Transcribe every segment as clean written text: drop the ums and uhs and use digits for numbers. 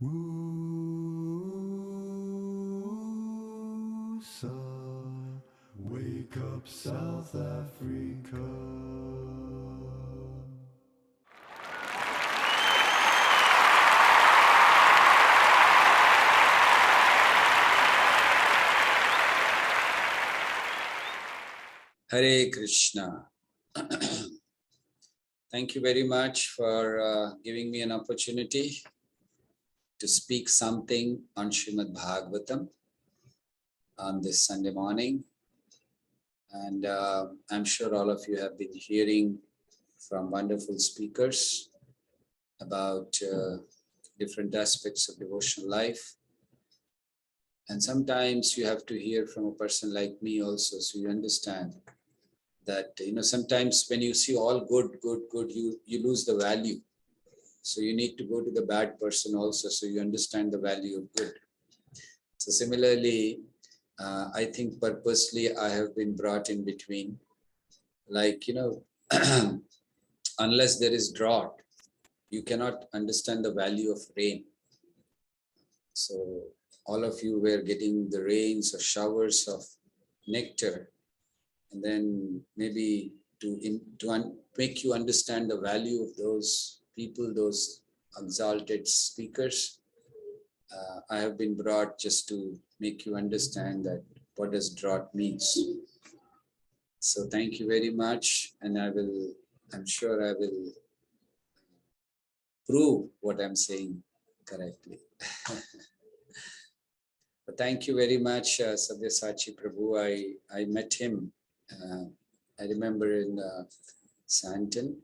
Woosa, wake up South Africa. Hare Krishna. Thank you very much for giving me an opportunity to speak something on Srimad Bhagavatam on this Sunday morning. And I'm sure all of you have been hearing from wonderful speakers about different aspects of devotional life. And sometimes you have to hear from a person like me also, so you understand that, sometimes when you see all good, you lose the value. So you need to go to the bad person also, so you understand the value of good. So similarly, I think purposely I have been brought in between, like, unless there is drought, you cannot understand the value of rain. So all of you were getting the rains or showers of nectar, and then maybe to make you understand the value of those people, those exalted speakers, I have been brought just to make you understand that what does drought means. So thank you very much, and I'm sure I will prove what I'm saying correctly. But thank you very much, Sabyasachi Prabhu. I met him, I remember in Santon,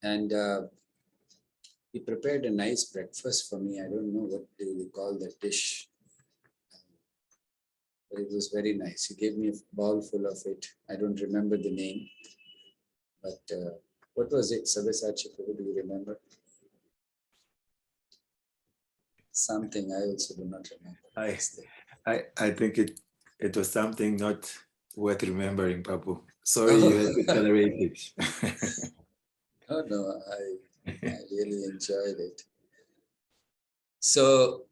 and he prepared a nice breakfast for me. I don't know what do you call that dish, but it was very nice. He gave me a bowl full of it. I don't remember the name, but what was it, Sabyasachi Prabhu? Do you remember? Something I also do not remember. I think it was something not worth remembering, Prabhu. Sorry, you had to tolerate it. No, I really enjoyed it. So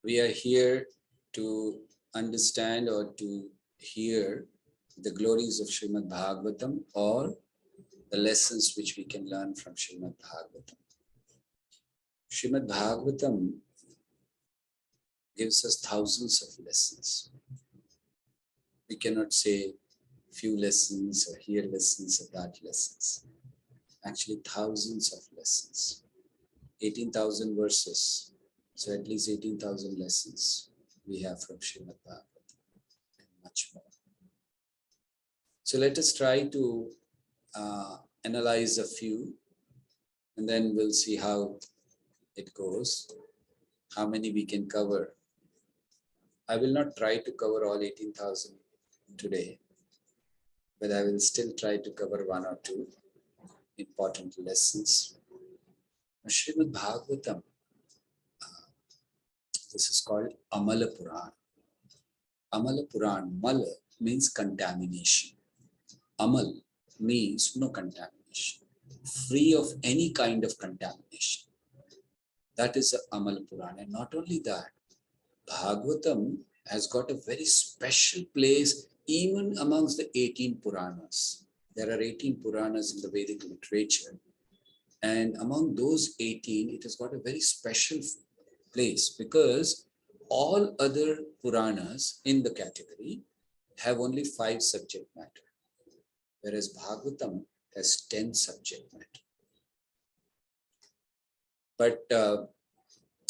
we are here to understand or to hear the glories of Srimad Bhagavatam, or the lessons which we can learn from Srimad Bhagavatam. Srimad Bhagavatam gives us thousands of lessons. We cannot say few lessons or here lessons or that lessons. Actually, thousands of lessons. 18,000 verses. So at least 18,000 lessons we have from Srimad Bhagavatam, and much more. So let us try to analyze a few, and then we'll see how it goes, how many we can cover. I will not try to cover all 18,000 today, but I will still try to cover one or two important lessons. Srimad Bhagavatam, this is called Amala Puran. Amala Puran, Mala means contamination. Amal means no contamination, free of any kind of contamination. That is the Amala Puran. And not only that, Bhagavatam has got a very special place even amongst the 18 Puranas. There are 18 Puranas in the Vedic literature. And among those 18, it has got a very special place because all other Puranas in the category have only 5 subject matter, whereas Bhagavatam has 10 subject matter. But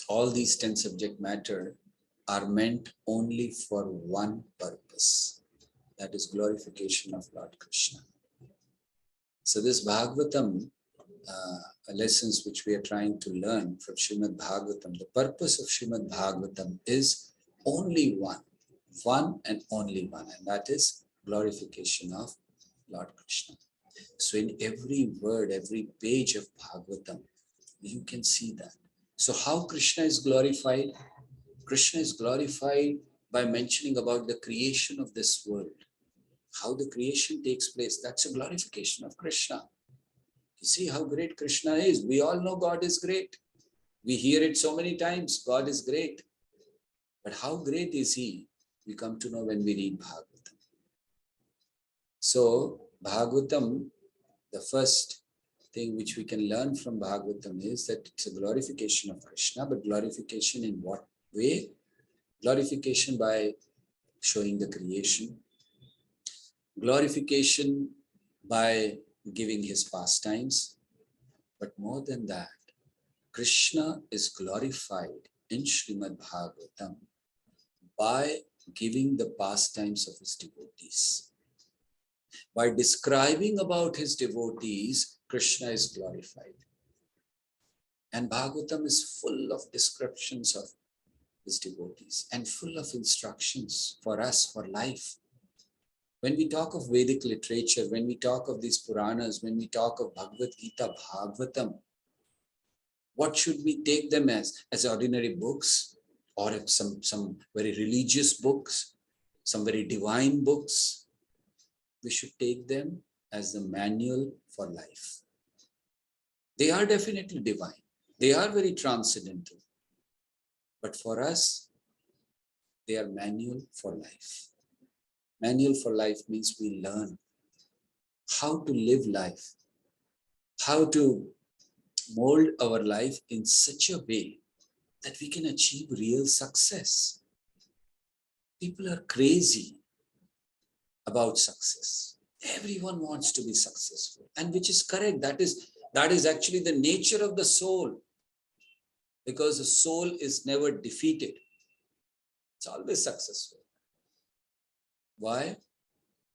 all these 10 subject matter are meant only for one purpose, that is glorification of Lord Krishna. So this Bhagavatam, lessons which we are trying to learn from Srimad Bhagavatam, the purpose of Srimad Bhagavatam is only one and only one, and that is glorification of Lord Krishna. So in every word, every page of Bhagavatam, you can see that. So how Krishna is glorified? Krishna is glorified by mentioning about the creation of this world. How the creation takes place, that's a glorification of Krishna. You see how great Krishna is. We all know God is great. We hear it so many times. God is great. But how great is He? We come to know when we read Bhagavatam. So, Bhagavatam, the first thing which we can learn from Bhagavatam is that it's a glorification of Krishna, but glorification in what way? Glorification by showing the creation, glorification by giving his pastimes, but more than that, Krishna is glorified in Srimad Bhagavatam by giving the pastimes of his devotees. By describing about his devotees, Krishna is glorified. And Bhagavatam is full of descriptions of his devotees and full of instructions for us, for life. When we talk of Vedic literature, when we talk of these Puranas, when we talk of Bhagavad Gita, Bhagavatam, what should we take them as? As ordinary books, or some very religious books, some very divine books? We should take them as the manual for life. They are definitely divine. They are very transcendental. But for us, they are manual for life. Manual for life means we learn how to live life, how to mold our life in such a way that we can achieve real success. People are crazy about success. Everyone wants to be successful, and which is correct. That is actually the nature of the soul, because the soul is never defeated. It's always successful. Why?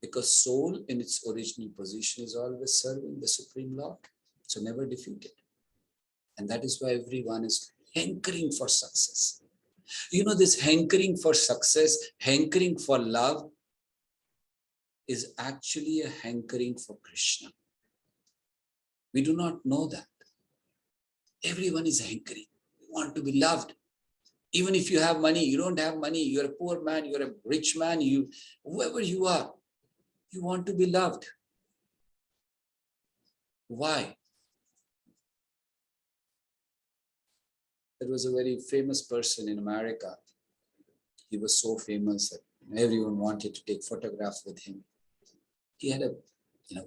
Because soul in its original position is always serving the Supreme Lord, so never defeated. And that is why everyone is hankering for success. You know, this hankering for success, hankering for love, is actually a hankering for Krishna. We do not know that. Everyone is hankering. We want to be loved. Even if you have money, you don't have money, you're a poor man, you're a rich man, whoever you are, you want to be loved. Why? There was a very famous person in America. He was so famous that everyone wanted to take photographs with him. He had a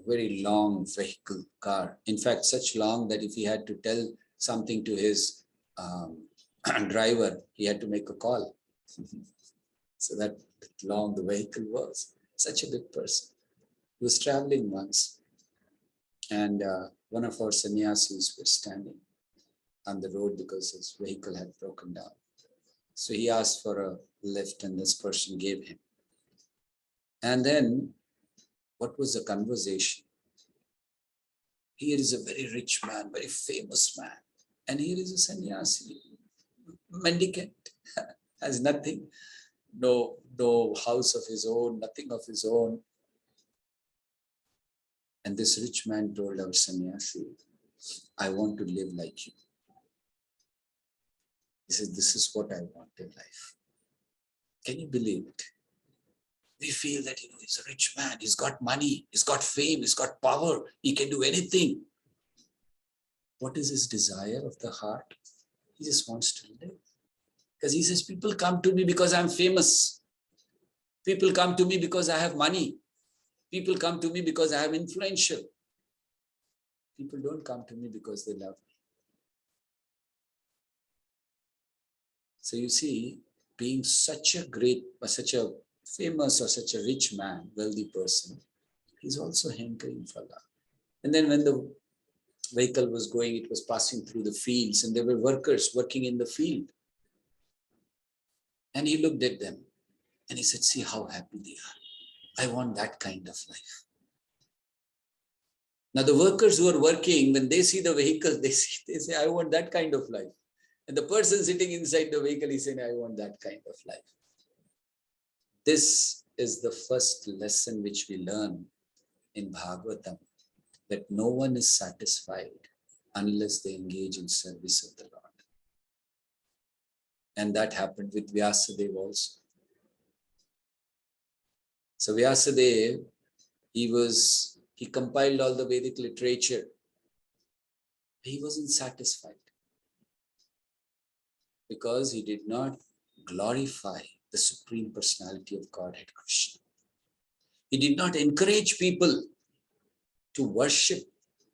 very long vehicle, car. In fact, such long that if he had to tell something to his driver, he had to make a call. So that long the vehicle was. Such a big person. He was traveling once, and one of our sannyasis was standing on the road because his vehicle had broken down. So he asked for a lift, and this person gave him. And then, what was the conversation? Here is a very rich man, very famous man. And here is a sannyasi, mendicant, has nothing, no house of his own, nothing of his own. And this rich man told our sannyasi, I want to live like you. He said, this is what I want in life. Can you believe it? We feel that, he's a rich man, he's got money, he's got fame, he's got power, he can do anything. What is his desire of the heart? He just wants to live. Because he says, people come to me because I'm famous. People come to me because I have money. People come to me because I am influential. People don't come to me because they love me. So you see, being such a famous or such a rich man, wealthy person, he's also hankering for love. And then when the vehicle was going, it was passing through the fields, and there were workers working in the field. And he looked at them and he said, see how happy they are. I want that kind of life. Now the workers who are working, when they see the vehicle, they say, I want that kind of life. And the person sitting inside the vehicle is saying, I want that kind of life. This is the first lesson which we learn in Bhagavatam, that no one is satisfied unless they engage in service of the Lord. And that happened with Vyasadeva also. So Vyasadeva, he compiled all the Vedic literature. He wasn't satisfied because he did not glorify the Supreme Personality of Godhead, Krishna. He did not encourage people to worship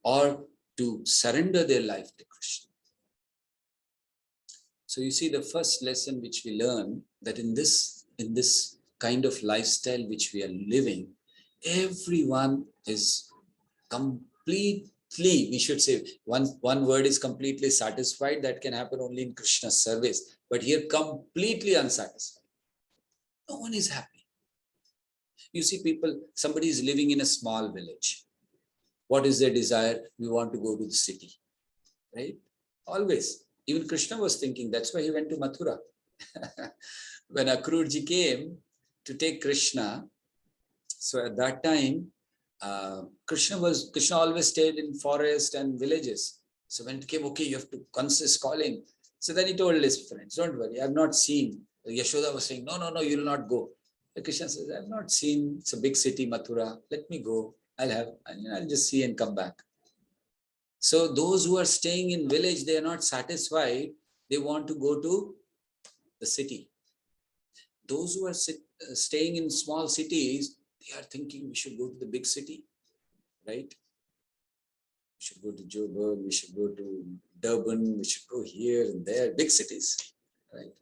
or to surrender their life to Krishna. So you see, the first lesson which we learn, that in this kind of lifestyle which we are living, everyone is completely, we should say, one word is completely satisfied. That can happen only in Krishna's service. But here, completely unsatisfied. No one is happy. You see people, somebody is living in a small village. What is their desire? We want to go to the city, right? Always. Even Krishna was thinking, that's why he went to Mathura. When Akrurji came to take Krishna, so at that time, Krishna always stayed in forest and villages. So when it came, okay, you have to consist calling. So then he told his friends, don't worry, I've not seen. Yashoda was saying, no, you will not go. And Krishna says, I've not seen, it's a big city, Mathura. Let me go. I'll just see and come back. So those who are staying in village, they are not satisfied. They want to go to the city. Those who are staying in small cities, they are thinking we should go to the big city, right? We should go to Joburg, we should go to Durban, we should go here and there, big cities, right?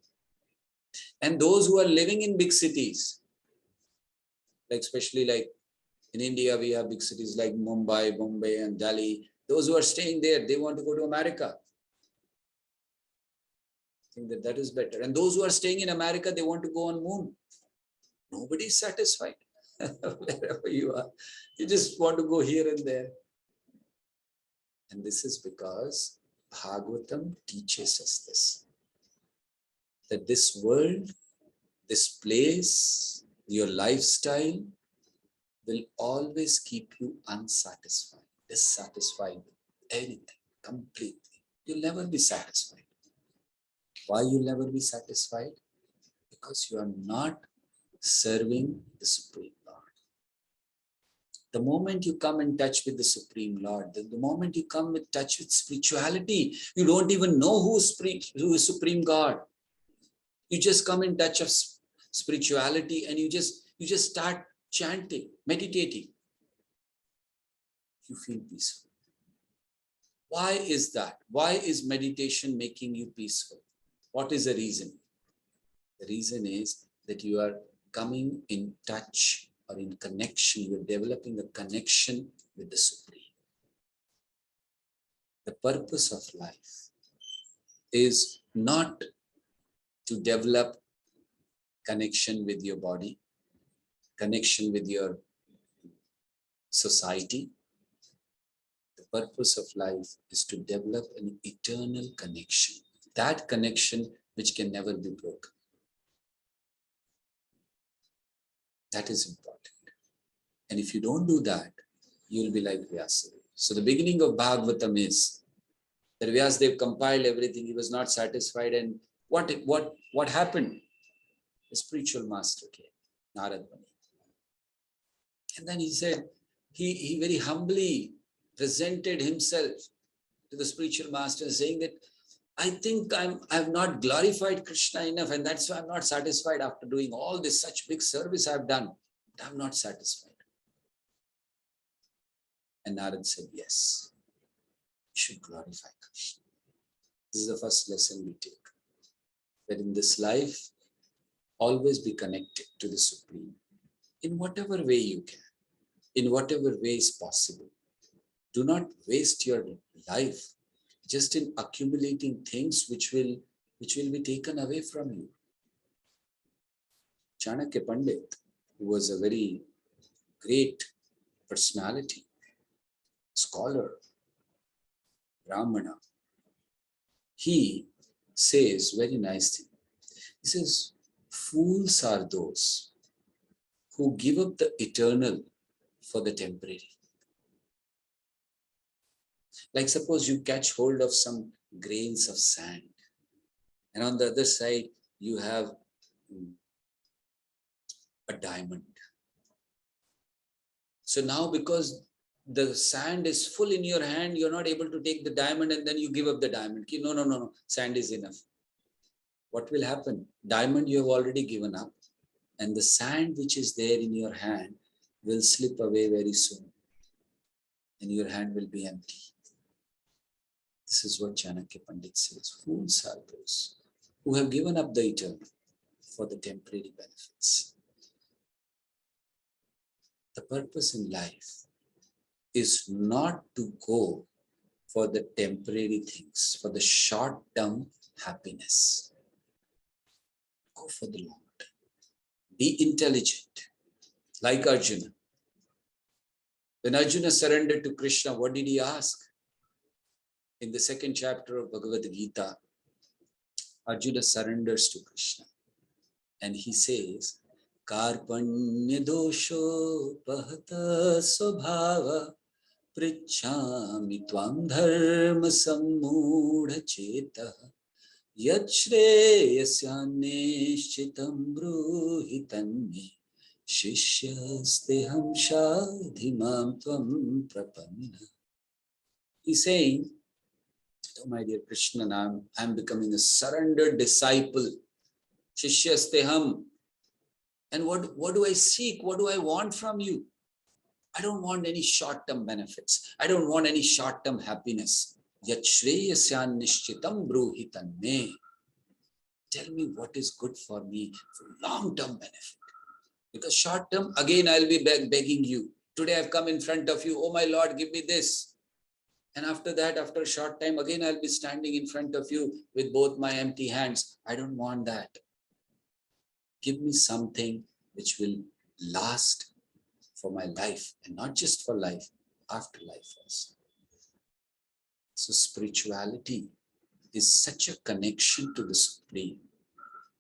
And those who are living in big cities, like especially like in India, we have big cities like Mumbai, Bombay, and Delhi. Those who are staying there, they want to go to America. I think that is better. And those who are staying in America, they want to go on moon. Nobody is satisfied. Wherever you are, you just want to go here and there. And this is because Bhagavatam teaches us this. That this world, this place, your lifestyle will always keep you unsatisfied, dissatisfied with anything, completely. You'll never be satisfied. Why you'll never be satisfied? Because you are not serving the Supreme Lord. The moment you come in touch with the Supreme Lord, the moment you come in touch with spirituality, you don't even know who is Supreme God. You just come in touch of spirituality and you just start chanting, meditating. You feel peaceful. Why is that? Why is meditation making you peaceful? What is the reason? The reason is that you are coming in touch or in connection, you're developing a connection with the Supreme. The purpose of life is not to develop connection with your body, connection with your society. The purpose of life is to develop an eternal connection. That connection which can never be broken. That is important. And if you don't do that, you'll be like Vyasadeva. So the beginning of Bhagavatam is that Vyasadeva compiled everything. He was not satisfied. And what happened? The spiritual master came, Narad Muni. And then he said, he very humbly presented himself to the spiritual master, saying that I think I have not glorified Krishna enough, and that's why I'm not satisfied after doing all this such big service I've done. I'm not satisfied. And Narad said, yes, you should glorify Krishna. This is the first lesson we take. That in this life, always be connected to the Supreme. In whatever way you can, in whatever way is possible. Do not waste your life just in accumulating things which will be taken away from you. Chanakya Pandit, who was a very great personality, scholar, Brahmana, he says very nice thing. He says, fools are those who give up the eternal for the temporary. Like suppose you catch hold of some grains of sand, and on the other side you have a diamond. So now because the sand is full in your hand, you're not able to take the diamond, and then you give up the diamond. No, sand is enough. What will happen? Diamond you have already given up, and the sand which is there in your hand will slip away very soon, and your hand will be empty. This is what Chanakya Pandit says. Fools are those who have given up the eternal for the temporary benefits. The purpose in life is not to go for the temporary things, for the short-term happiness. Go for the long term. Be intelligent, like Arjuna. When Arjuna surrendered to Krishna, what did he ask? In the second chapter of Bhagavad Gita, Arjuna surrenders to Krishna. And he says, Karpanya dosho pahata svabhava prichhami tvam dharma sammudha cheta yat shreyasyaneshchitam bruhi tanme shishyasteham shadhimam tvam prapanna. He's saying, oh my dear Krishna, I'm becoming a surrendered disciple. Shishyasteham. And what do I seek? What do I want from you? I don't want any short-term benefits. I don't want any short-term happiness. Yat shreyasyan nishchitam bruhi tanme. Tell me what is good for me for long-term benefit. Because short-term, again, I'll be begging you. Today I've come in front of you. Oh my Lord, give me this. And after that, after a short time, again, I'll be standing in front of you with both my empty hands. I don't want that. Give me something which will last for my life, and not just for life, after life also. So spirituality is such a connection to the Supreme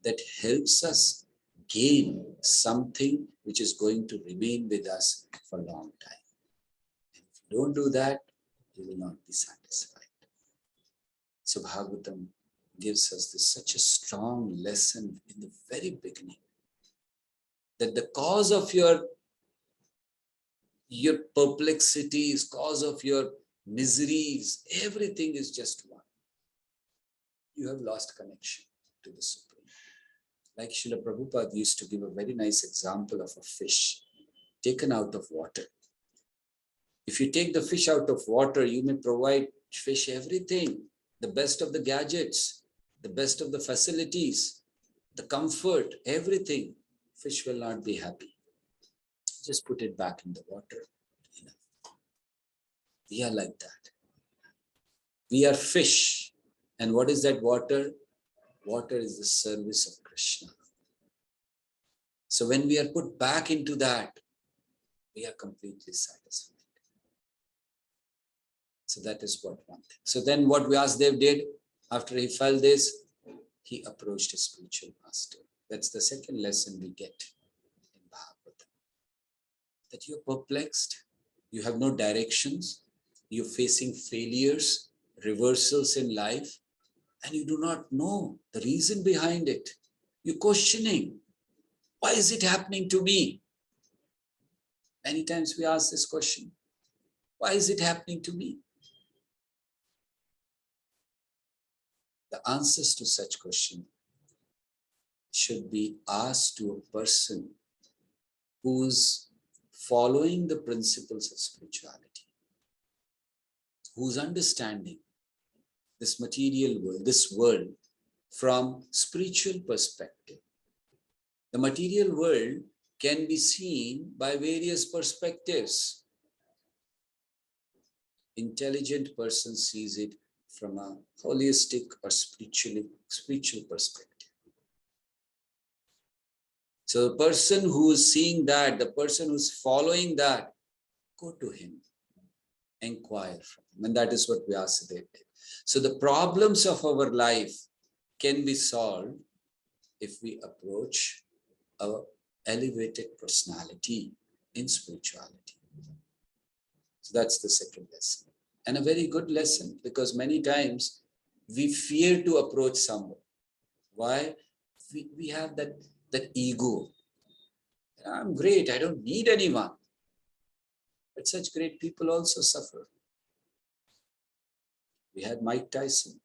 that helps us gain something which is going to remain with us for a long time. And if you don't do that, you will not be satisfied. So Bhagavatam gives us this such a strong lesson in the very beginning, that the cause of your perplexities, cause of your miseries, everything is just one. You have lost connection to the Supreme. Like Srila Prabhupada used to give a very nice example of a fish taken out of water. If you take the fish out of water, you may provide fish everything, the best of the gadgets, the best of the facilities, the comfort, everything. Fish will not be happy. Just put it back in the water. Enough. We are like that. We are fish. And what is that water? Water is the service of Krishna. So when we are put back into that, we are completely satisfied. So that is what one thing. So then what Vyasadeva did, after he felt this, he approached his spiritual master. That's the second lesson we get in Bhagavatam. That you're perplexed, you have no directions, you're facing failures, reversals in life, and you do not know the reason behind it. You're questioning, why is it happening to me? Many times we ask this question, why is it happening to me? The answers to such question should be asked to a person who's following the principles of spirituality, who's understanding this material world, this world from spiritual perspective. The material world can be seen by various perspectives. Intelligent person sees it from a holistic or spiritual perspective. So the person who is seeing that, the person who's following that, go to him, inquire from him. And that is what Vyasadeva did. So the problems of our life can be solved if we approach our elevated personality in spirituality. So that's the second lesson. And a very good lesson, because many times we fear to approach someone. Why? We have that ego. I'm great, I don't need anyone. But such great people also suffer. We had Mike Tyson,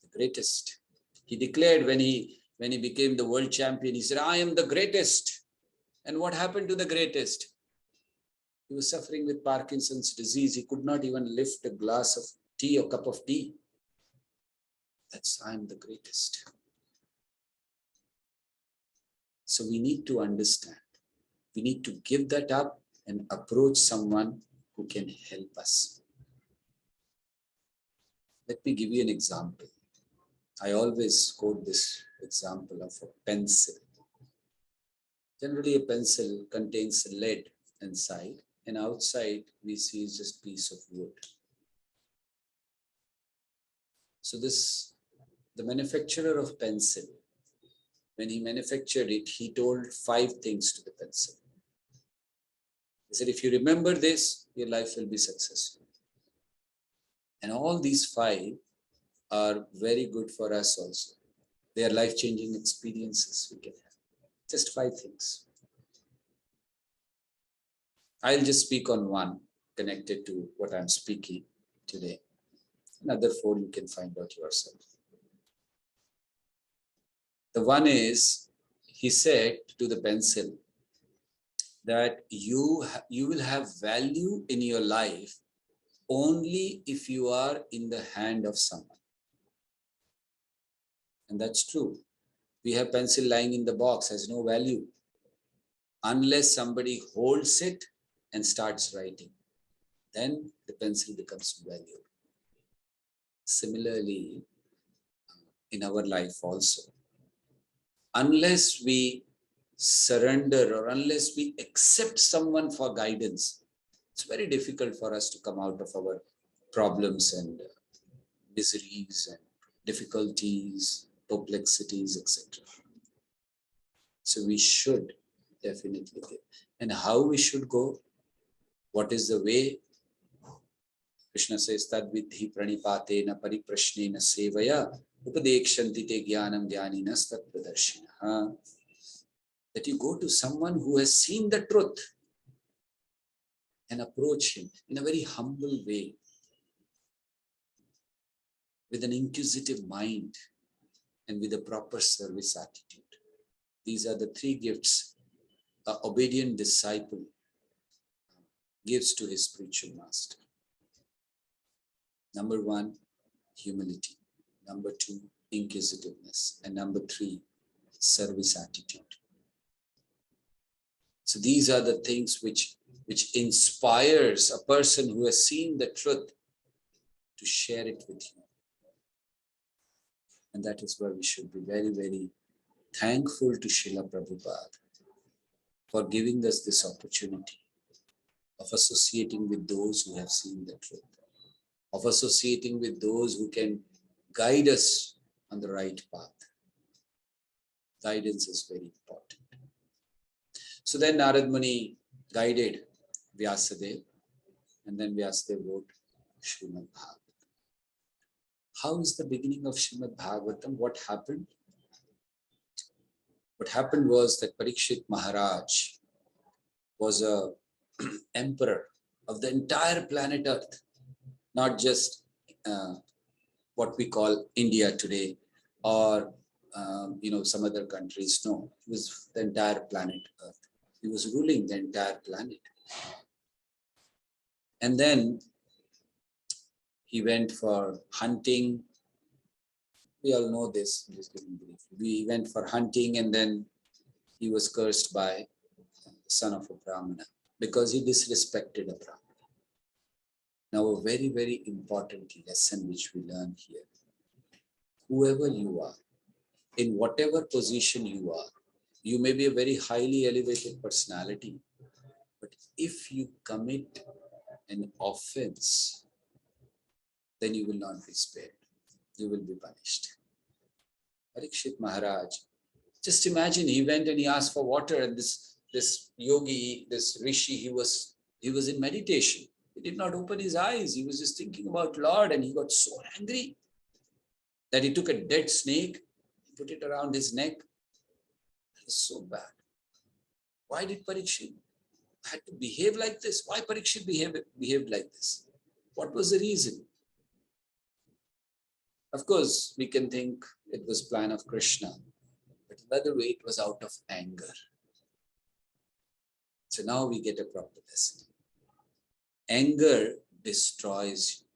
the greatest. He declared when he became the world champion, he said, "I am the greatest." And what happened to the greatest? He was suffering with Parkinson's disease. He could not even lift a glass of tea or cup of tea. That's, "I am the greatest." So we need to understand. We need to give that up and approach someone who can help us. Let me give you an example. I always quote this example of a pencil. Generally, a pencil contains lead inside, and outside we see just a piece of wood. So the manufacturer of pencil, when he manufactured it, he told 5 things to the pencil. He said, if you remember this, your life will be successful. And all these 5 are very good for us also. They are life-changing experiences we can have. Just 5 things. I'll just speak on one connected to what I'm speaking today. Another 4 you can find out yourself. The one is, he said to the pencil that you will have value in your life only if you are in the hand of someone. And that's true. We have pencil lying in the box, has no value unless somebody holds it and starts writing. Then the pencil becomes valuable. Similarly, in our life also, unless we surrender or unless we accept someone for guidance, it's very difficult for us to come out of our problems and miseries and difficulties, perplexities, etc. So we should definitely go. And how we should go? What is the way? Krishna says, Tadvidhi pranipatena pariprashnena sevaya upadekshanti te jnanam jnaninas tat pradarshinaha. That you go to someone who has seen the truth and approach him in a very humble way, with an inquisitive mind and with a proper service attitude. These are the 3 gifts an obedient disciple gives to his spiritual master. Number 1, humility. Number 2, inquisitiveness. And number 3, service attitude. So these are the things which inspires a person who has seen the truth to share it with you. And that is why we should be very, very thankful to Srila Prabhupada for giving us this opportunity of associating with those who have seen the truth, of associating with those who can guide us on the right path. Guidance is very important. So then Narad Muni guided Vyasadeva, and then Vyasadeva wrote Srimad Bhagavatam. How is the beginning of Srimad Bhagavatam? What happened? What happened was that Parikshit Maharaj was a emperor of the entire planet Earth, not just what we call India today or some other countries. No, it was the entire planet Earth. He was ruling the entire planet. And then he went for hunting. We all know this. I'm just giving brief. We went for hunting, and then he was cursed by the son of a Brahmana because he disrespected a Brahmana. Now, a very, very important lesson which we learn here. Whoever you are, in whatever position you are, you may be a very highly elevated personality, but if you commit an offense, then you will not be spared. You will be punished. Parikshit Maharaj, just imagine, he went and he asked for water, and this yogi, this rishi, he was in meditation. He did not open his eyes. He was just thinking about Lord, and he got so angry that he took a dead snake, put it around his neck. It was so bad. Why did Parikshit? had to behave like this? Why Parikshit behaved like this? What was the reason? Of course, we can think it was plan of Krishna, but another way it was out of anger. So now we get a proper lesson. Anger destroys you.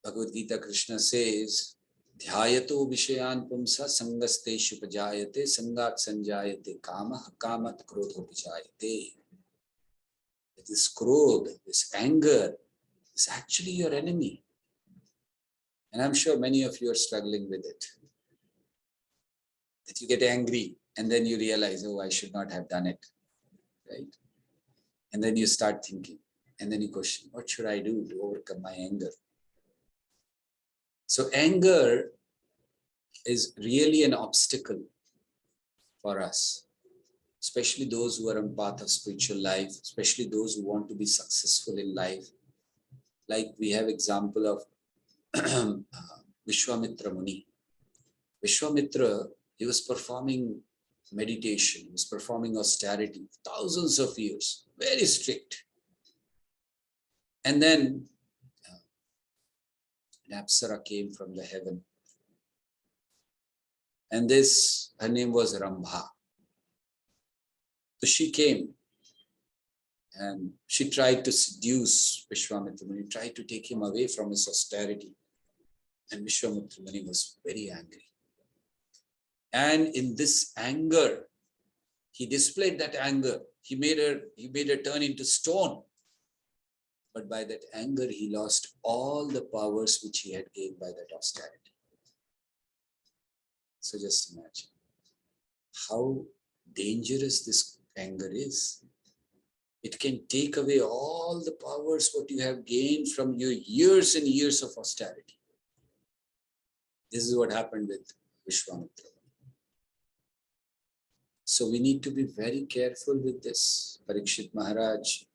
Bhagavad Gita, Krishna says, Dhyayato Vishayan Pumsa Sangasteshu Pajayate Sangat Sanjayate Kama Kamat Krodho Pajayate. This krodh, this anger is actually your enemy. And I'm sure many of you are struggling with it. That you get angry and then you realize, oh, I should not have done it. Right? And then you start thinking and then you question, what should I do to overcome my anger? So anger is really an obstacle for us, especially those who are on path of spiritual life, especially those who want to be successful in life. Like we have example of Vishwamitra Muni. Vishwamitra, he was performing meditation, he was performing austerity, thousands of years, very strict. And then an Apsara came from the heaven. And this, her name was Rambha. So she came and she tried to seduce Vishwamitra Muni, tried to take him away from his austerity. And Vishwamitra Muni was very angry. And in this anger, he displayed that anger. He made her turn into stone. But by that anger, he lost all the powers which he had gained by that austerity. So just imagine how dangerous this anger is. It can take away all the powers what you have gained from your years and years of austerity. This is what happened with Vishwamitra. So we need to be very careful with this. Parikshit Maharaj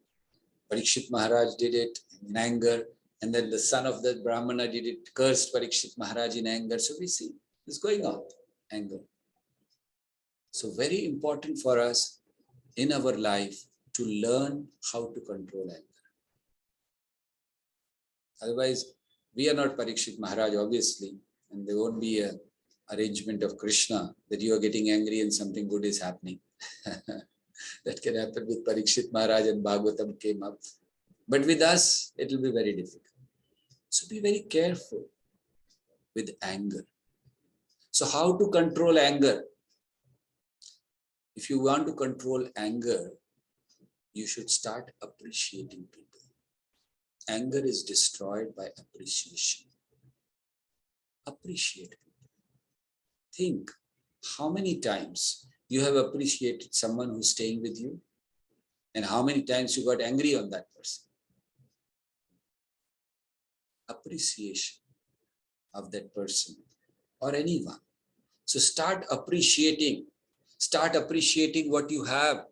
did it in anger, and then the son of the Brahmana did it, cursed Parikshit Maharaj in anger. So we see this going on, anger. So very important for us in our life to learn how to control anger. Otherwise, we are not Parikshit Maharaj, obviously, and there won't be an arrangement of Krishna that you are getting angry and something good is happening. That can happen with Parikshit Maharaj and Bhagavatam came up. But with us, it will be very difficult. So be very careful with anger. So how to control anger? If you want to control anger, you should start appreciating people. Anger is destroyed by appreciation. Appreciate people. Think how many times you have appreciated someone who's staying with you and how many times you got angry on that person. Appreciation of that person or anyone. So start appreciating what you have.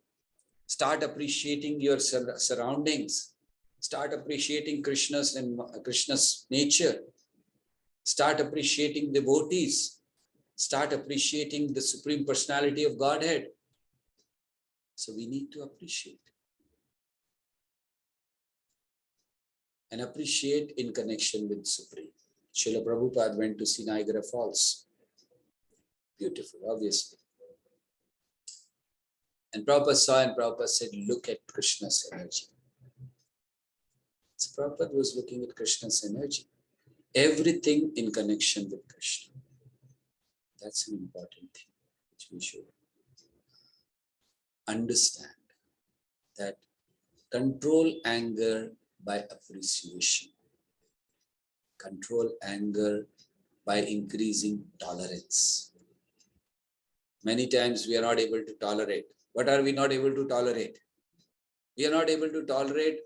Start appreciating your surroundings. Start appreciating Krishna's nature. Start appreciating devotees. Start appreciating the Supreme Personality of Godhead. So we need to appreciate. And appreciate in connection with Supreme. Srila Prabhupada went to see Niagara Falls. Beautiful, obviously. And Prabhupada saw and Prabhupada said, look at Krishna's energy. So Prabhupada was looking at Krishna's energy. Everything in connection with Krishna. That's an important thing which we should understand. That control anger by appreciation. Control anger by increasing tolerance. Many times we are not able to tolerate. What are we not able to tolerate? We are not able to tolerate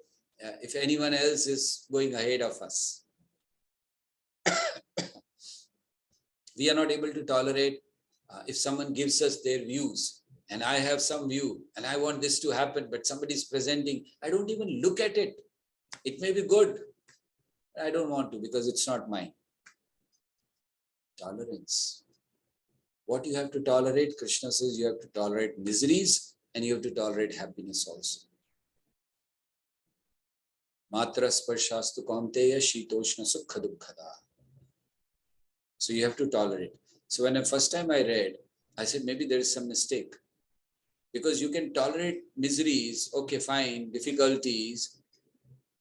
if anyone else is going ahead of us. We are not able to tolerate if someone gives us their views and I have some view and I want this to happen, but somebody is presenting, I don't even look at it. It may be good. I don't want to because it's not mine. Tolerance. What you have to tolerate? Krishna says you have to tolerate miseries and you have to tolerate happiness also. Matra sparshastu kaunteya shitoshna sukha dukkhada. So you have to tolerate. So when the first time I read, I said maybe there is some mistake. Because you can tolerate miseries, okay, fine, difficulties,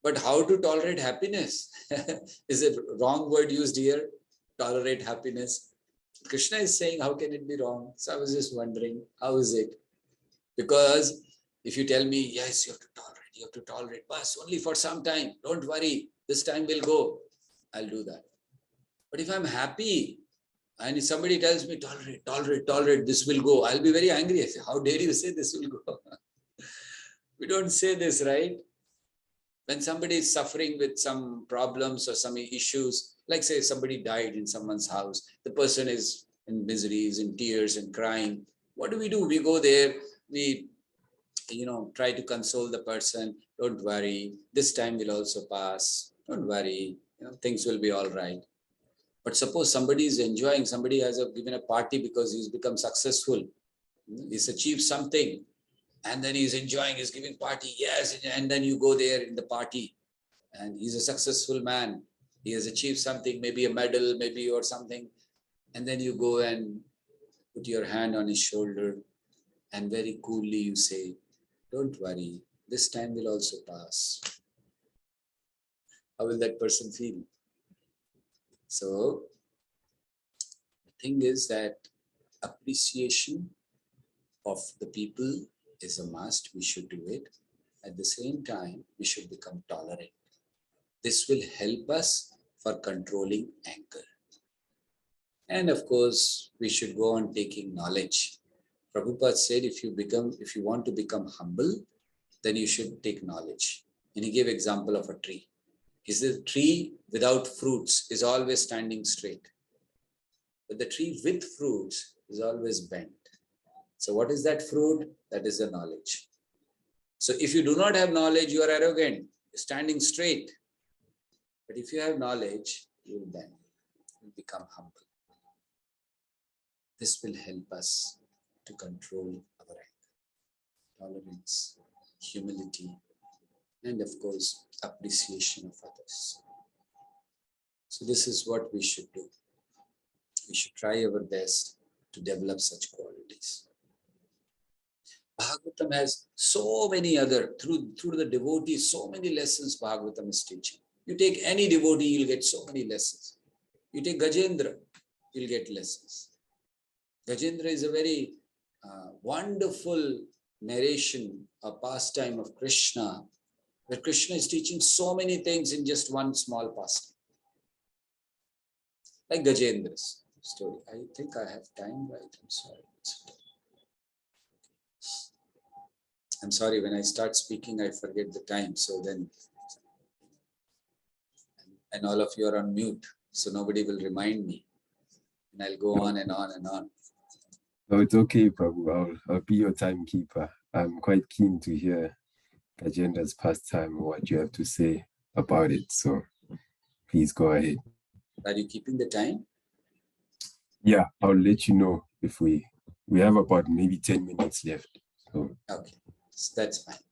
but how to tolerate happiness? Is it wrong word used here? Tolerate happiness. Krishna is saying, how can it be wrong? So I was just wondering, how is it? Because if you tell me, yes, you have to tolerate, but only for some time, don't worry, this time will go, I'll do that. But if I'm happy, and if somebody tells me, tolerate, this will go, I'll be very angry. I say, how dare you say this will go? We don't say this, right? When somebody is suffering with some problems or some issues, like say somebody died in someone's house, the person is in miseries, in tears and crying. What do? We go there, we try to console the person. Don't worry, this time will also pass. Don't worry, things will be all right. But suppose somebody is enjoying, somebody has given a party because he's become successful, he's achieved something, and then he's enjoying, he's giving party, yes, and then you go there in the party, and he's a successful man, he has achieved something, maybe a medal, maybe or something, and then you go and put your hand on his shoulder, and very coolly you say, don't worry, this time will also pass. How will that person feel? So the thing is that appreciation of the people is a must. We should do it. At the same time, we should become tolerant. This will help us for controlling anger. And of course, we should go on taking knowledge. Prabhupada said, if you want to become humble, then you should take knowledge. And he gave example of a tree. He said, the tree without fruits is always standing straight. But the tree with fruits is always bent. So what is that fruit? That is the knowledge. So if you do not have knowledge, you are arrogant, standing straight. But if you have knowledge, you will bend, you will become humble. This will help us to control our anger, tolerance, humility, and of course, appreciation of others. So this is what we should do. We should try our best to develop such qualities. Bhagavatam has so many other, through the devotees, so many lessons Bhagavatam is teaching. You take any devotee, you'll get so many lessons. You take Gajendra, you'll get lessons. Gajendra is a very wonderful narration, a pastime of Krishna, where Krishna is teaching so many things in just one small pastime. Like Gajendra's story. I think I have time, right? I'm sorry, when I start speaking, I forget the time. So then, and all of you are on mute, so nobody will remind me. And I'll go on and on and on. No, it's okay, Prabhu. I'll be your timekeeper. I'm quite keen to hear Gajendra's pastime and what you have to say about it. So please go ahead. Are you keeping the time? Yeah, I'll let you know if we have about maybe 10 minutes left. So okay, so that's fine.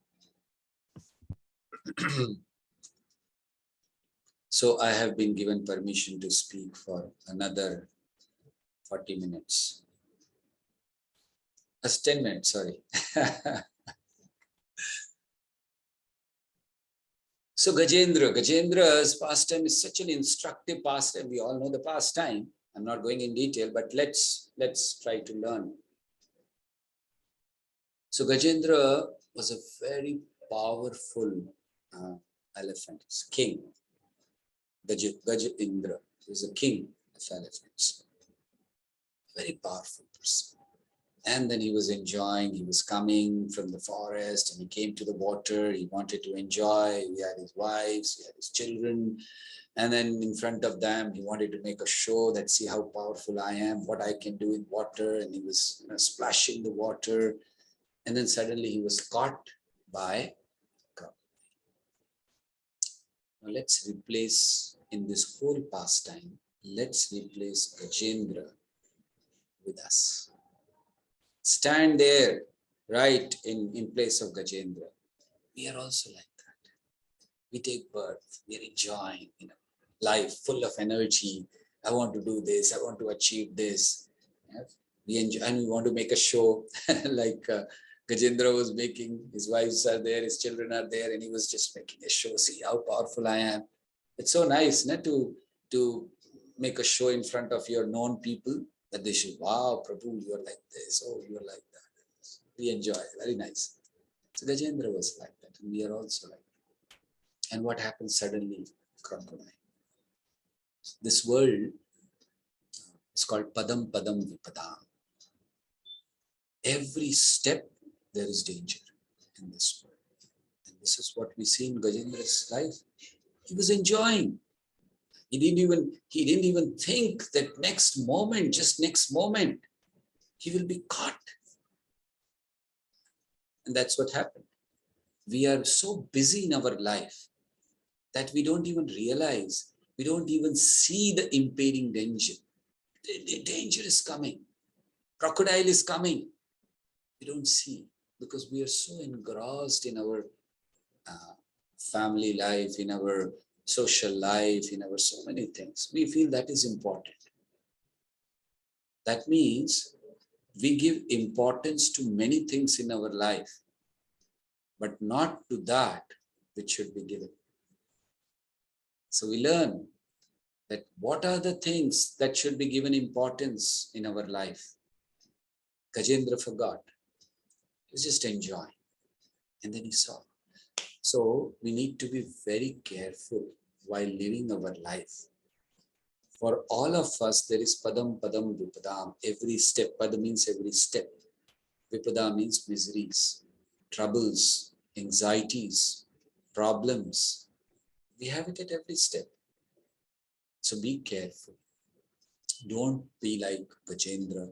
So I have been given permission to speak for another 40 minutes. That's 10 minutes, sorry. So Gajendra's pastime is such an instructive pastime. We all know the pastime. I'm not going in detail, but let's try to learn. So Gajendra was a very powerful elephant, king. Gajendra was a king of elephants. Very powerful person. And then he was enjoying, he was coming from the forest and he came to the water. He wanted to enjoy. He had his wives, he had his children. And then in front of them, he wanted to make a show that see how powerful I am, what I can do in water. And he was splashing the water. And then suddenly he was caught by a crowd. Now let's replace, in this whole pastime, let's replace Gajendra with us. Stand there, right in place of Gajendra. We are also like that. We take birth, we are enjoying, life full of energy. I want to do this, I want to achieve this. Yeah? We enjoy, and we want to make a show like Gajendra was making. His wives are there, his children are there, and he was just making a show. See how powerful I am. It's so nice to make a show in front of your known people, that they should, wow, Prabhu, you are like this, oh, you are like that. We enjoy, very nice. So Gajendra was like that, and we are also like that. And what happens suddenly? Crocodile. This world is called Padam Padam Vipadam. Every step there is danger in this world. And this is what we see in Gajendra's life. He was enjoying. He didn't even think that next moment, just next moment, he will be caught. And that's what happened. We are so busy in our life that we don't even realize, we don't even see the impending danger. The danger is coming. Crocodile is coming. We don't see, because we are so engrossed in our family life, in our social life, in our so many things. We feel that is important. That means we give importance to many things in our life, but not to that which should be given. So we learn that what are the things that should be given importance in our life. Gajendra forgot. He was just enjoying. And then he saw. So we need to be very careful while living our life. For all of us, there is Padam Padam Vipadam. Every step. Pada means every step. Vipada means miseries, troubles, anxieties, problems. We have it at every step. So be careful. Don't be like Gajendra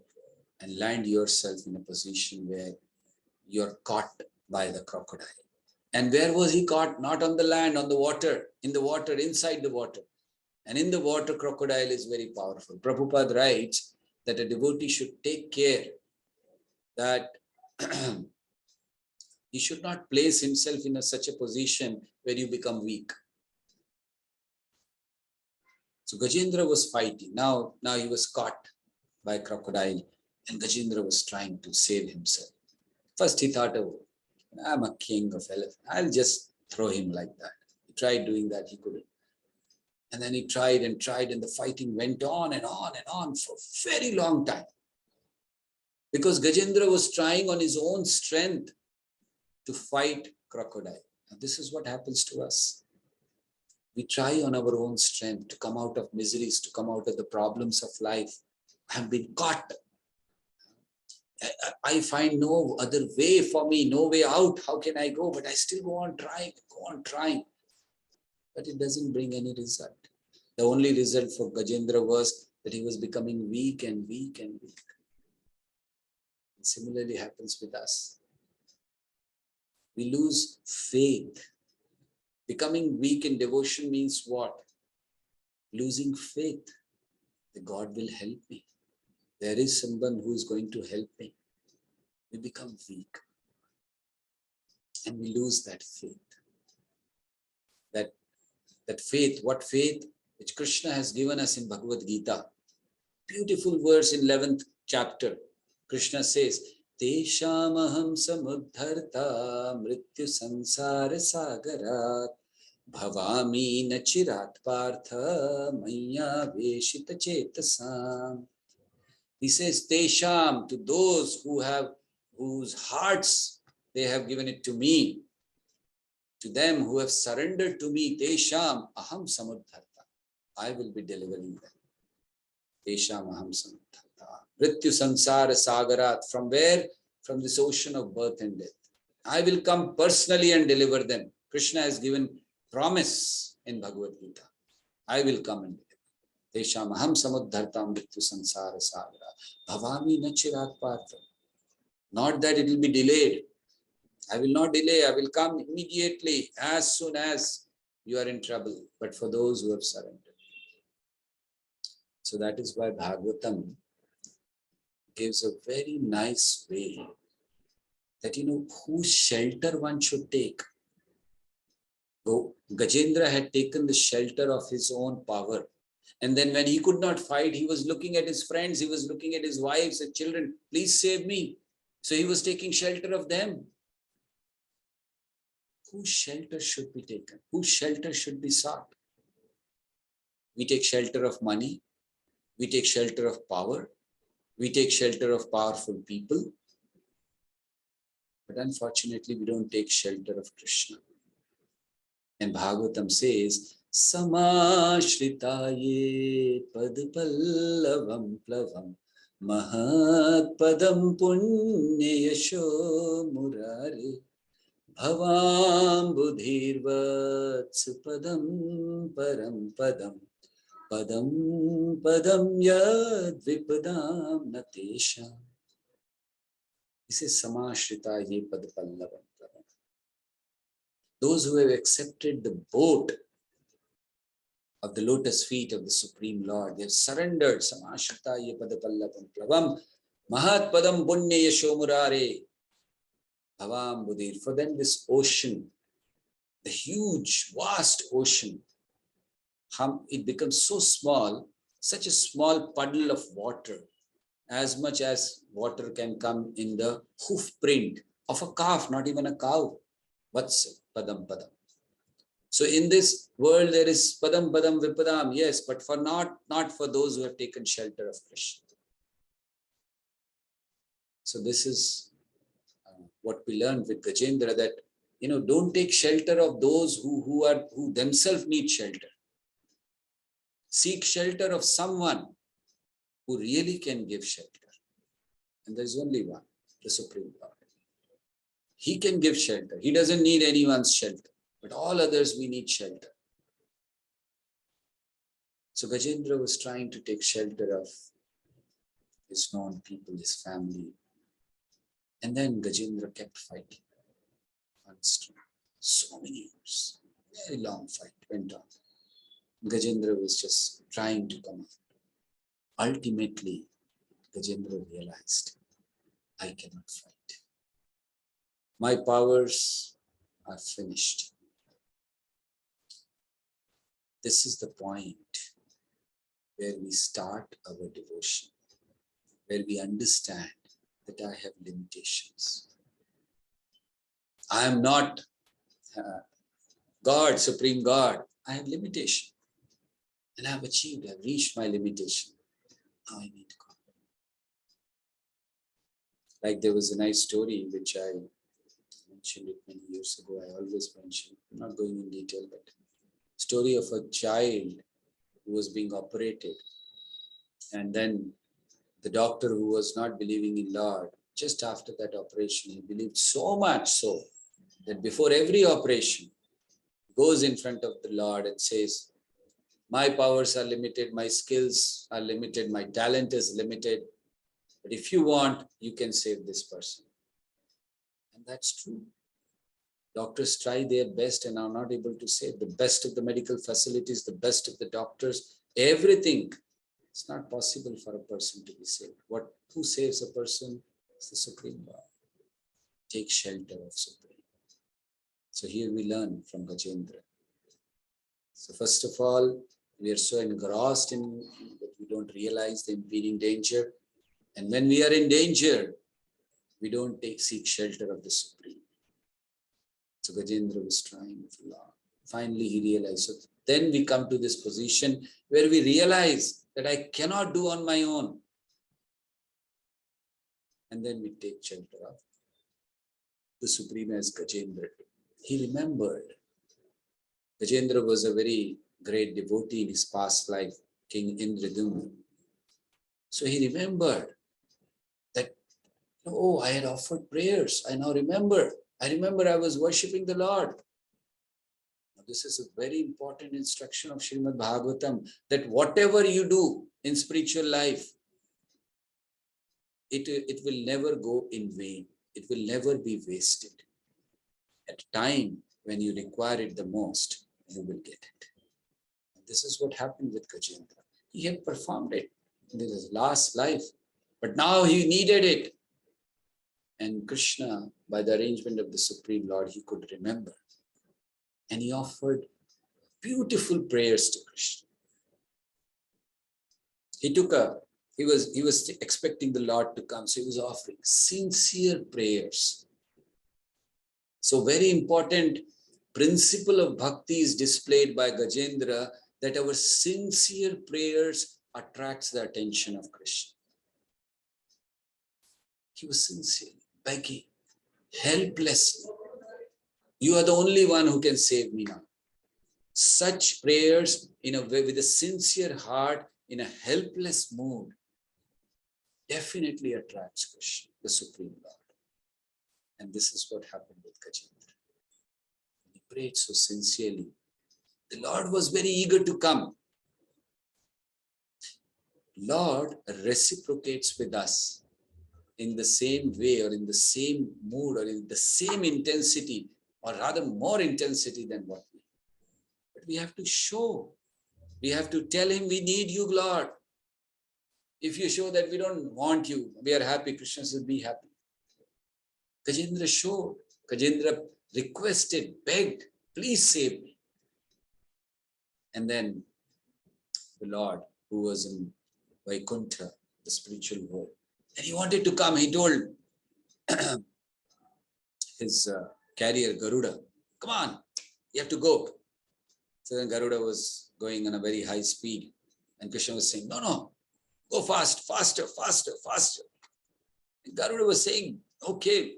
and land yourself in a position where you're caught by the crocodile. And where was he caught? Not on the land, on the water, in the water, inside the water. And in the water, crocodile is very powerful. Prabhupada writes that a devotee should take care that he should not place himself in such a position where you become weak. So Gajendra was fighting. Now he was caught by a crocodile, and Gajendra was trying to save himself. First he thought, oh, I'm a king of elephants. I'll just throw him like that. He tried doing that, he couldn't. And then he tried, and the fighting went on and on and on for a very long time. Because Gajendra was trying on his own strength to fight crocodile. Now, this is what happens to us. We try on our own strength to come out of miseries, to come out of the problems of life. I have been caught. I find no other way for me, no way out. How can I go? But I still go on trying. But it doesn't bring any result. The only result for Gajendra was that he was becoming weak and weak and weak. And similarly happens with us. We lose faith. Becoming weak in devotion means what? Losing faith that God will help me. There is someone who is going to help me. We become weak. And we lose that faith. That faith, what faith? Which Krishna has given us in Bhagavad Gita. Beautiful verse in 11th chapter. Krishna says, Teshamaham samuddharta mrityu sansara sagarat bhavami nachirat partha maya veshita chetasam. He says, Tesham, to those whose hearts they have given it to me, to them who have surrendered to me, Tesham aham samuddharta. I will be delivering them. Tesham aham samuddharta. Mrityu sansara sagarat. From where? From this ocean of birth and death. I will come personally and deliver them. Krishna has given promise in Bhagavad Gita. I will come and deliver. Tesham aham samuddharta mrityu sansara sagarat. Bhavami nachirat partha. Not that it will be delayed. I will not delay. I will come immediately as soon as you are in trouble. But for those who have surrendered. So that is why Bhagavatam gives a very nice way that, whose shelter one should take. Gajendra had taken the shelter of his own power. And then when he could not fight, he was looking at his friends, he was looking at his wives and children, please save me. So he was taking shelter of them. Whose shelter should be taken? Whose shelter should be sought? We take shelter of money. We take shelter of power. We take shelter of powerful people. But unfortunately, we don't take shelter of Krishna. And Bhagavatam says, Samashritaye padpallavam plavam mahat padam punya yasho murare bhavam budhirvats padam param padam padam padam yad vipadam natesha. He says, Samashritaye padpallavam plavam. Those who have accepted the boat of the lotus feet of the Supreme Lord, they have surrendered. Samashritaye padapallavam plavam mahat padam punya yasho murare bhavam budhir. For them this ocean, the huge, vast ocean, it becomes so small, such a small puddle of water, as much as water can come in the hoof print of a calf, not even a cow. What's padam padam? So in this world there is padam padam vipadam, yes, but for not for those who have taken shelter of Krishna. So this is what we learned with Gajendra, that don't take shelter of those who themselves need shelter. Seek shelter of someone who really can give shelter. And there's only one, the Supreme Lord. He can give shelter. He doesn't need anyone's shelter. But all others, we need shelter. So Gajendra was trying to take shelter of his known people, his family. And then Gajendra kept fighting. So many years. Very long fight went on. Gajendra was just trying to come out. Ultimately, Gajendra realized, I cannot fight. My powers are finished. This is the point where we start our devotion, where we understand that I have limitations. I am not God, Supreme God. I have limitation. And I have achieved, I have reached my limitation. Now I need God. Like there was a nice story which I mentioned it many years ago. I always mention, I'm not going in detail, but story of a child who was being operated. And then the doctor, who was not believing in Lord, just after that operation, he believed so much so that before every operation, he goes in front of the Lord and says, my powers are limited, my skills are limited, my talent is limited. But if you want, you can save this person. And that's true. Doctors try their best and are not able to save. The best of the medical facilities, the best of the doctors, everything. It's not possible for a person to be saved. Who saves a person? It's the Supreme Lord. Take shelter of Supreme. So here we learn from Gajendra. So first of all, we are so engrossed in that we don't realize the impending danger. And when we are in danger, we don't seek shelter of the Supreme. So Gajendra was trying for long. Finally, he realized. So then we come to this position where we realize that I cannot do on my own. And then we take shelter of the Supreme as Gajendra. He remembered. Gajendra was a very great devotee in his past life, King Indradumna. So he remembered that, oh, I had offered prayers. I now remember. I remember I was worshipping the Lord. Now, this is a very important instruction of Srimad Bhagavatam, that whatever you do in spiritual life, it will never go in vain. It will never be wasted. At a time when you require it the most, you will get it. And this is what happened with Gajendra. He had performed it in his last life. But now he needed it. And Krishna, by the arrangement of the Supreme Lord, he could remember. And he offered beautiful prayers to Krishna. He was expecting the Lord to come, so he was offering sincere prayers. So very important principle of bhakti is displayed by Gajendra, that our sincere prayers attracts the attention of Krishna. He was sincerely begging, helplessly. You are the only one who can save me now. Such prayers in a way, with a sincere heart, in a helpless mood, definitely attracts Krishna, the Supreme Lord. And this is what happened with Gajendra. He prayed so sincerely. The Lord was very eager to come. Lord reciprocates with us in the same way, or in the same mood, or in the same intensity, or rather more intensity than what we. But we have to show. We have to tell him, we need you, Lord. If you show that we don't want you, we are happy, Krishna says, be happy. Gajendra showed. Gajendra requested, begged, please save me. And then the Lord, who was in Vaikuntha, the spiritual world, and he wanted to come, he told his carrier Garuda, come on, you have to go. So then Garuda was going on a very high speed, and Krishna was saying, no, go fast, faster, faster, faster. And Garuda was saying, okay,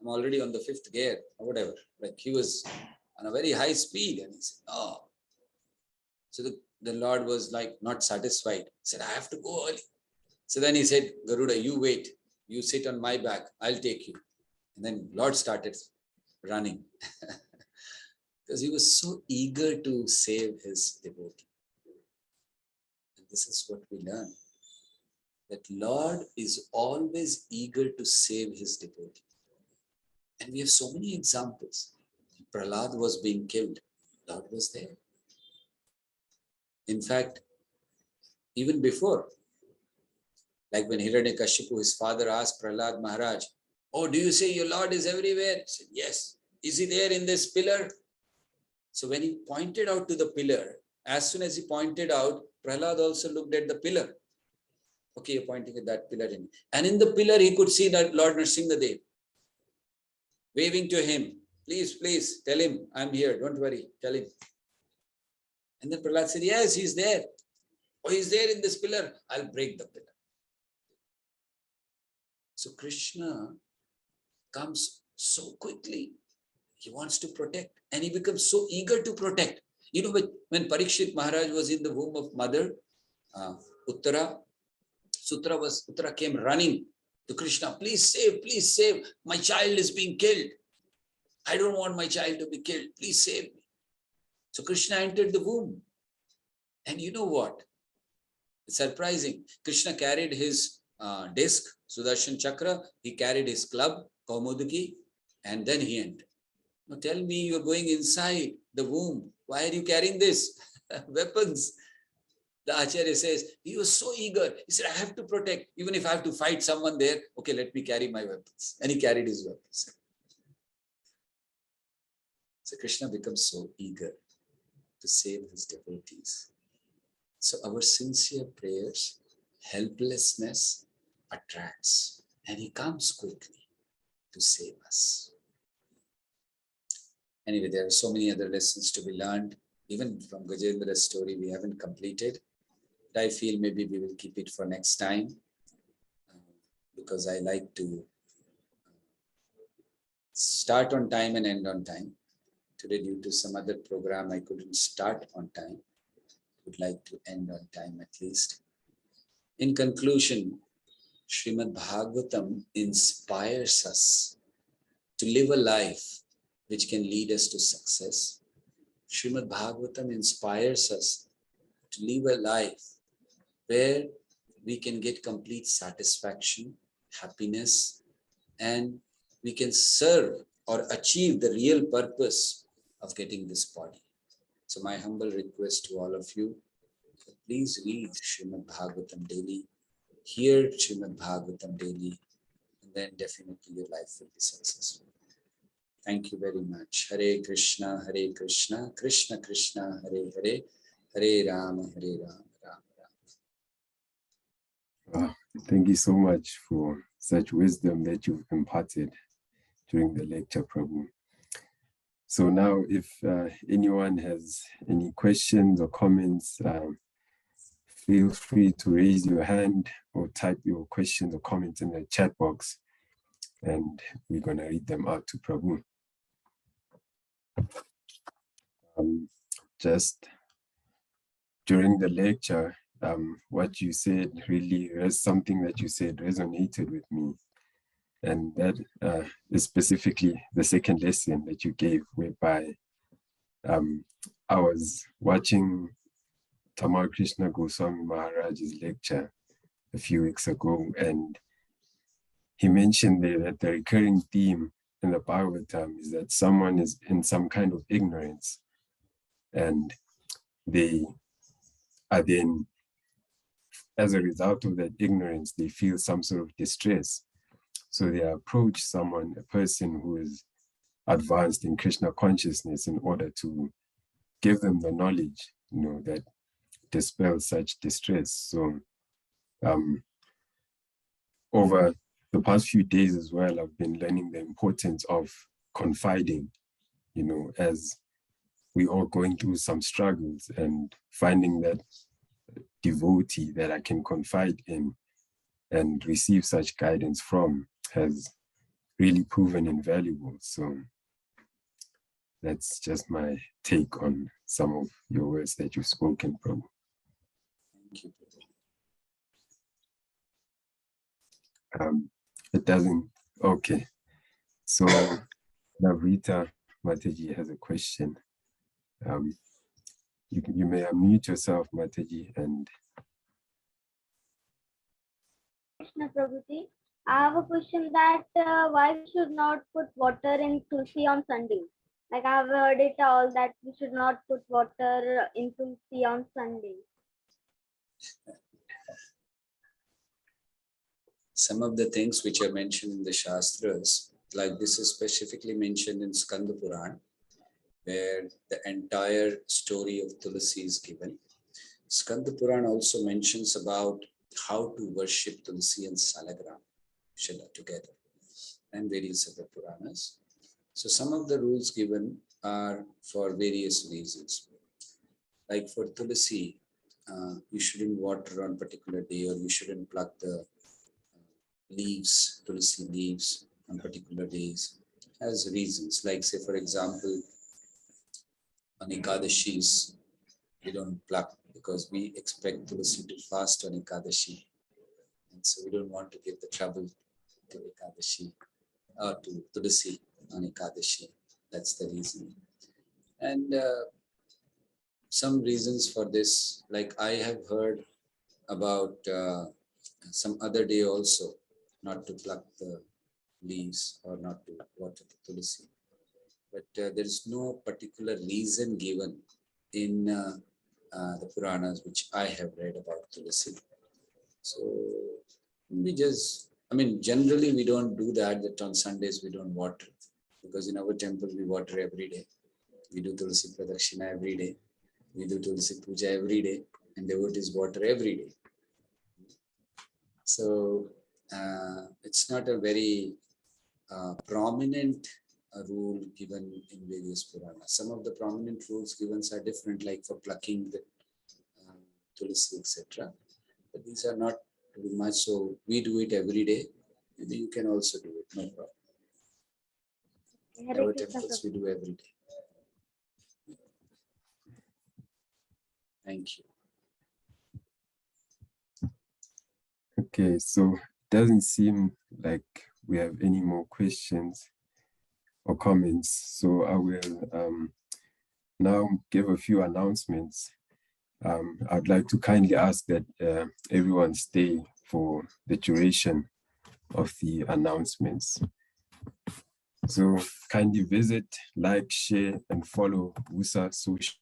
I'm already on the 5th gear, or whatever. Like he was on a very high speed, and he said, no. So the Lord was like not satisfied. He said, I have to go early. So then he said, Garuda, you wait. You sit on my back. I'll take you. And then Lord started running. Because he was so eager to save his devotee. And this is what we learn. That Lord is always eager to save his devotee. And we have so many examples. Prahlad was being killed. Lord was there. In fact, even before, like when Hiranyakashipu, his father, asked Prahlad Maharaj, oh, do you say your Lord is everywhere? He said, yes. Is he there in this pillar? So when he pointed out to the pillar, as soon as he pointed out, Prahlad also looked at the pillar. Okay, you're pointing at that pillar. And in the pillar, he could see that Lord Nrsimhadev waving to him. Please, tell him, I'm here. Don't worry, tell him. And then Prahlad said, yes, he's there. Oh, he's there in this pillar. I'll break the pillar. So Krishna comes so quickly. He wants to protect, and he becomes so eager to protect. You know, when Parikshit Maharaj was in the womb of mother, Uttara came running to Krishna. Please save. My child is being killed. I don't want my child to be killed. Please save me. So Krishna entered the womb. And you know what? It's surprising. Krishna carried his disc, Sudarshan Chakra. He carried his club, Kaumudiki, and then he entered. Now tell me, you're going inside the womb. Why are you carrying this? Weapons. The Acharya says, he was so eager. He said, I have to protect. Even if I have to fight someone there, okay, let me carry my weapons. And he carried his weapons. So Krishna becomes so eager to save his devotees. So our sincere prayers, helplessness attracts, and he comes quickly to save us. Anyway, there are so many other lessons to be learned. Even from Gajendra's story, we haven't completed. But I feel maybe we will keep it for next time, because I like to start on time and end on time. Today, due to some other program, I couldn't start on time. Would like to end on time at least. In conclusion, Srimad Bhagavatam inspires us to live a life which can lead us to success. Srimad Bhagavatam inspires us to live a life where we can get complete satisfaction, happiness, and we can serve or achieve the real purpose of getting this body. So my humble request to all of you, please read Srimad Bhagavatam daily. hear Srimad Bhagavatam daily, and then definitely your life will be successful. Thank you very much. Hare Krishna, Krishna Krishna, Hare Hare, Hare Rama, Rama Rama. Wow. Thank you so much for such wisdom that you've imparted during the lecture, Prabhu. So now if anyone has any questions or comments, feel free to raise your hand or type your questions or comments in the chat box, and we're going to read them out to Prabhu. Just during the lecture, what you said really is something that you said resonated with me. And that is specifically the second lesson that you gave, whereby I was watching Tamal Krishna Goswami Maharaj's lecture a few weeks ago, and he mentioned there that the recurring theme in the Bhagavatam is that someone is in some kind of ignorance, and they are then, as a result of that ignorance, they feel some sort of distress. So they approach someone, a person who is advanced in Krishna consciousness, in order to give them the knowledge, that dispels such distress. So over the past few days as well, I've been learning the importance of confiding, as we all going through some struggles, and finding that devotee that I can confide in and receive such guidance from has really proven invaluable. So that's just my take on some of your words that you've spoken, Prabhu. Thank you. It doesn't, okay. So Navrita Mataji has a question. You may unmute yourself, Mataji, and Krishna Prabhuji, I have a question that why we should not put water in Tulsi on Sunday. Like I have heard it all that we should not put water in Tulsi on Sunday. Some of the things which are mentioned in the Shastras, like this is specifically mentioned in Skanda Puran, where the entire story of Tulsi is given. Skanda Puran also mentions about how to worship Tulsi and Salagram together, and various other Puranas. So some of the rules given are for various reasons. Like for Tulsi, you shouldn't water on particular day, or you shouldn't pluck the leaves, Tulsi leaves on particular days, has reasons. Like say for example, on Ekadashis, we don't pluck because we expect Tulsi to fast on Ekadashi. And so we don't want to give the trouble to Ekadashi or to Tulsi on Ekadashi. That's the reason. And some reasons for this, like I have heard about some other day also, not to pluck the leaves or not to water the Tulsi. But there is no particular reason given in the Puranas which I have read about Tulsi. So we just, generally we don't do that on Sundays we don't water, because in our temple we water every day. We do Tulsi Pradakshina every day. We do Tulsi Puja every day, and devotees water every day. So it's not a very prominent rule given in various Puranas. Some of the prominent rules given are different, like for plucking the Tulsi, etc. But these are not too much, so we do it every day. Maybe you can also do it, no problem. Our temples we do every day. Thank you. okay, so it doesn't seem like we have any more questions or comments. So I will now give a few announcements. I'd like to kindly ask that everyone stay for the duration of the announcements. So kindly visit, like, share, and follow WUSA social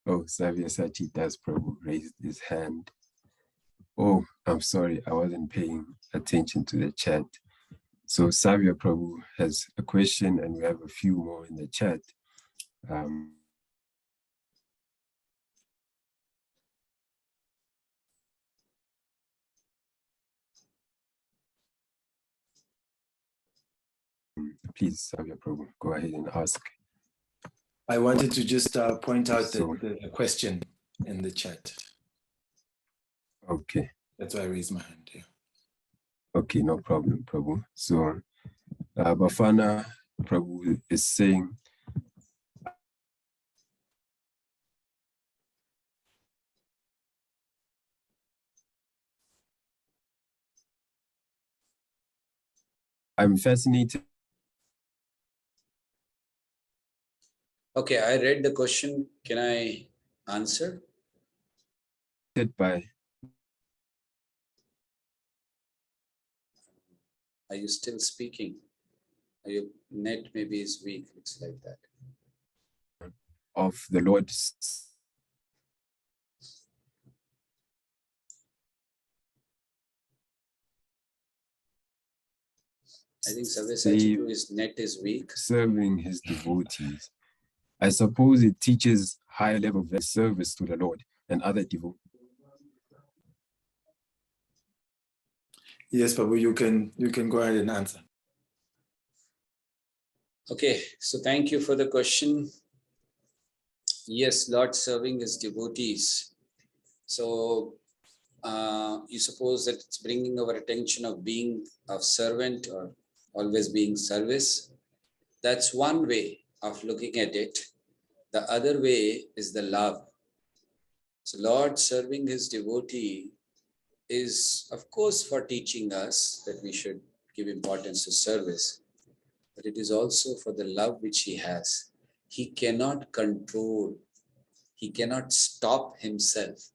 Oh, Savya Sachitas Prabhu raised his hand. Oh, I'm sorry, I wasn't paying attention to the chat. So Savya Prabhu has a question, and we have a few more in the chat. Please, Savya Prabhu, go ahead and ask. I wanted to just point out So- the question in the chat. Okay. That's why I raised my hand here. Okay, no problem, Prabhu. So Bafana Prabhu is saying, I'm fascinated Okay, I read the question. Can I answer? by, Are you still speaking? Your net maybe is weak. Looks like that. of the Lord. I think Sabyasachi's net is weak. Serving his devotees. I suppose it teaches higher level of service to the Lord and other devotees. Yes, Prabhu, you can go ahead and answer. Okay, so thank you for the question. Yes, Lord serving his devotees. So you suppose that it's bringing our attention of being of servant or always being service. That's one way of looking at it. The other way is the love. So Lord serving his devotee is, of course, for teaching us that we should give importance to service, but it is also for the love which he has. He cannot control, he cannot stop himself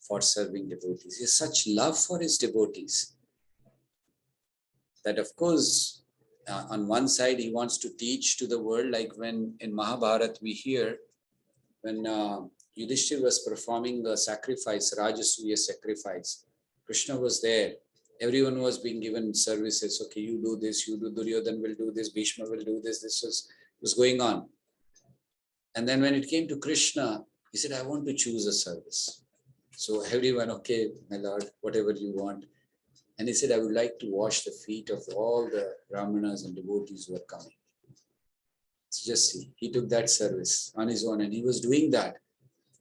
for serving devotees. He has such love for his devotees that, of course, on one side, he wants to teach to the world, like when in Mahabharata we hear, when Yudhishthira was performing the sacrifice, Rajasuya sacrifice, Krishna was there. Everyone was being given services. Okay, you do this, you do, Duryodhan will do this, Bhishma will do this. This was going on. And then when it came to Krishna, he said, I want to choose a service. So everyone, okay, my Lord, whatever you want. And he said, I would like to wash the feet of all the Brahmanas and devotees who are coming. So just see, he took that service on his own and he was doing that.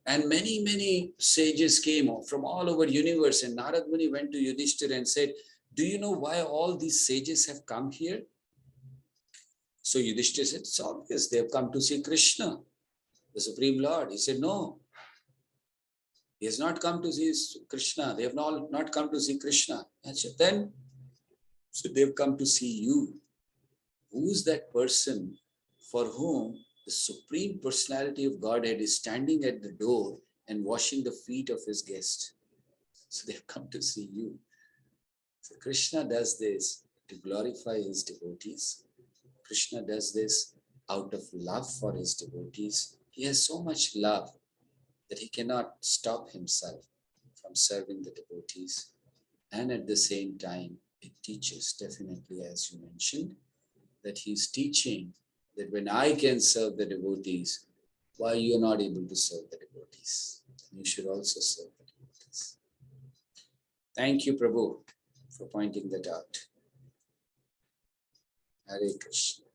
And many, many sages came from all over universe, and Narad Muni went to Yudhishthira and said, do you know why all these sages have come here? So Yudhishthira said, it's obvious, they have come to see Krishna, the Supreme Lord. He said, no, he has not come to see Krishna. They have not come to see Krishna. And then, so they've come to see you. Who's that person for whom the Supreme Personality of Godhead is standing at the door and washing the feet of his guest? So they've come to see you. So Krishna does this to glorify his devotees. Krishna does this out of love for his devotees. He has so much love that he cannot stop himself from serving the devotees. And at the same time, it teaches, definitely, as you mentioned, that he's teaching that when I can serve the devotees, why you're not able to serve the devotees? You should also serve the devotees. Thank you, Prabhu, for pointing that out. Hare Krishna.